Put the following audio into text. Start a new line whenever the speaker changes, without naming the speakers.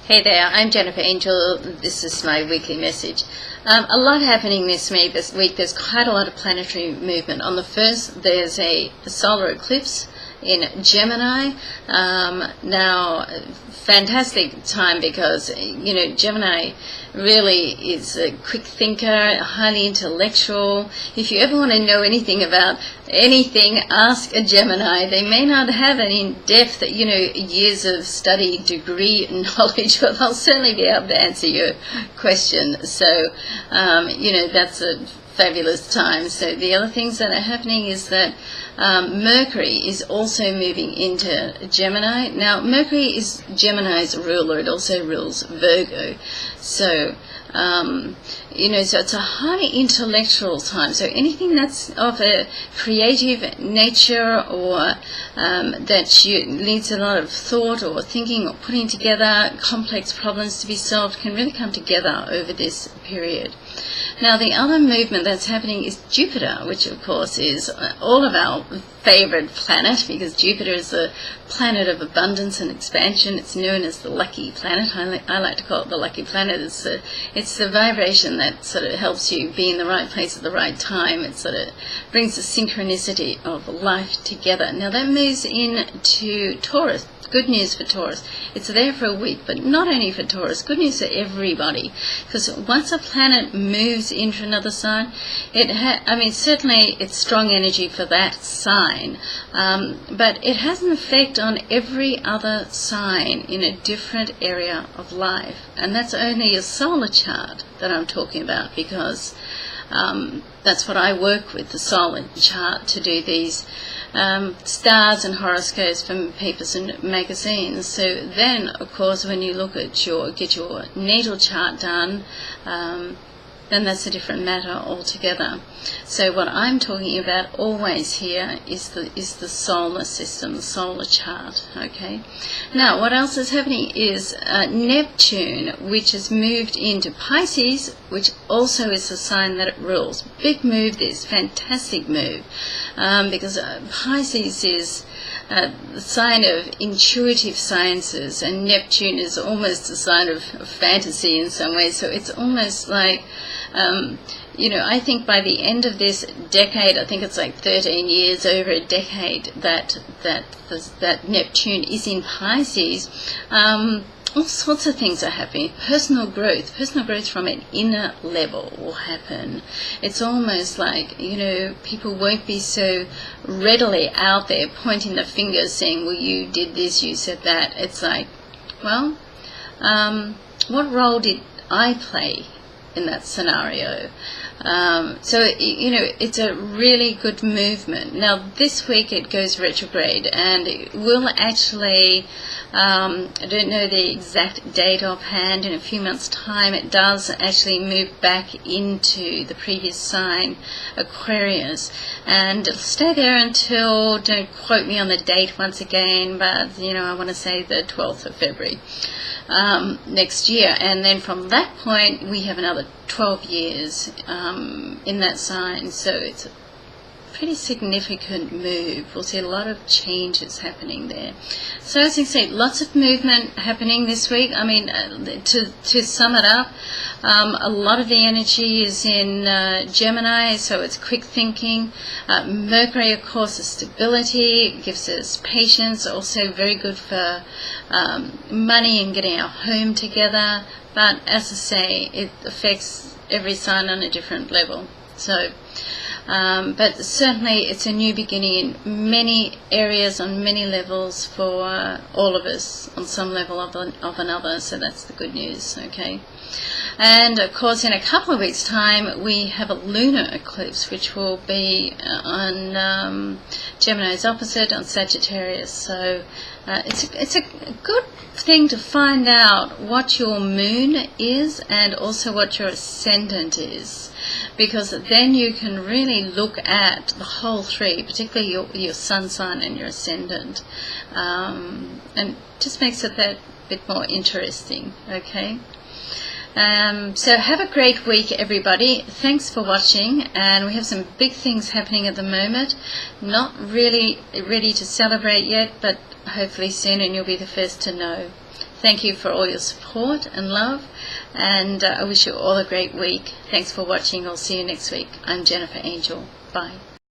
Hey there, I'm Jennifer Angel. This is my weekly message. A lot happening this week. There's quite a lot of planetary movement. On the 1st, there's a solar eclipse in Gemini. Now, fantastic time because, Gemini really is a quick thinker, highly intellectual. If you ever want to know anything about anything, ask a Gemini. They may not have an in-depth, years of study, degree knowledge, but they'll certainly be able to answer your question. So, that's a fabulous time. So the other things that are happening is that Mercury is also moving into Gemini. Now, Mercury is Gemini's ruler. It also rules Virgo. So, so it's a highly intellectual time. So anything that's of a creative nature or that needs a lot of thought or thinking or putting together complex problems to be solved can really come together over this period. Now, the other movement that's happening is Jupiter, which of course is all of our favorite planet because Jupiter is the planet of abundance and expansion. It's known as the lucky planet. I like to call it the lucky planet. It's the vibration that sort of helps you be in the right place at the right time. It sort of brings the synchronicity of life together. Now, that moves into Taurus. Good news for Taurus. It's there for a week, but not only for Taurus, good news for everybody. Because once a planet moves into another sign, certainly it's strong energy for that sign, but it has an effect on every other sign in a different area of life. And that's only a solar chart that I'm talking about because that's what I work with, the solar chart, to do these stars and horoscopes from papers and magazines. So then, of course, when you look at get your natal chart done, then that's a different matter altogether. So what I'm talking about always here is the solar system, the solar chart. Okay. Now, what else is happening is Neptune, which has moved into Pisces, which also is the sign that it rules. Big move, this fantastic move, because Pisces is the sign of intuitive sciences, and Neptune is almost a sign of fantasy in some ways. So it's almost like, I think by the end of this decade, I think it's like 13 years, over a decade, that Neptune is in Pisces. All sorts of things are happening. Personal growth from an inner level will happen. It's almost like, people won't be so readily out there pointing the finger saying, well, you did this, you said that. It's like, well, what role did I play in that scenario? It's a really good movement. Now, this week it goes retrograde, and it will actually, I don't know the exact date offhand, in a few months' time it does actually move back into the previous sign, Aquarius, and it'll stay there until, don't quote me on the date once again, but, I want to say the 12th of February. Next year, and then from that point we have another 12 years in that sign, so it's a pretty significant move. We'll see a lot of changes happening there. So as you say, lots of movement happening this week. To sum it up, a lot of the energy is in Gemini, so it's quick thinking. Mercury, of course, is stability. It gives us patience, also very good for money and getting our home together. But as I say, it affects every sign on a different level. So, but certainly it's a new beginning in many areas, on many levels, for all of us, on some level of another. So that's the good news, okay? And of course, in a couple of weeks' time, we have a lunar eclipse, which will be on Gemini's opposite, on Sagittarius. So it's a good thing to find out what your moon is and also what your ascendant is, because then you can really look at the whole three, particularly your sun sign and your ascendant, and just makes it that bit more interesting, okay? So have a great week, everybody. Thanks for watching, and we have some big things happening at the moment. Not really ready to celebrate yet, but hopefully soon, and you'll be the first to know. Thank you for all your support and love, and I wish you all a great week. Thanks for watching. I'll see you next week. I'm Jennifer Angel. Bye.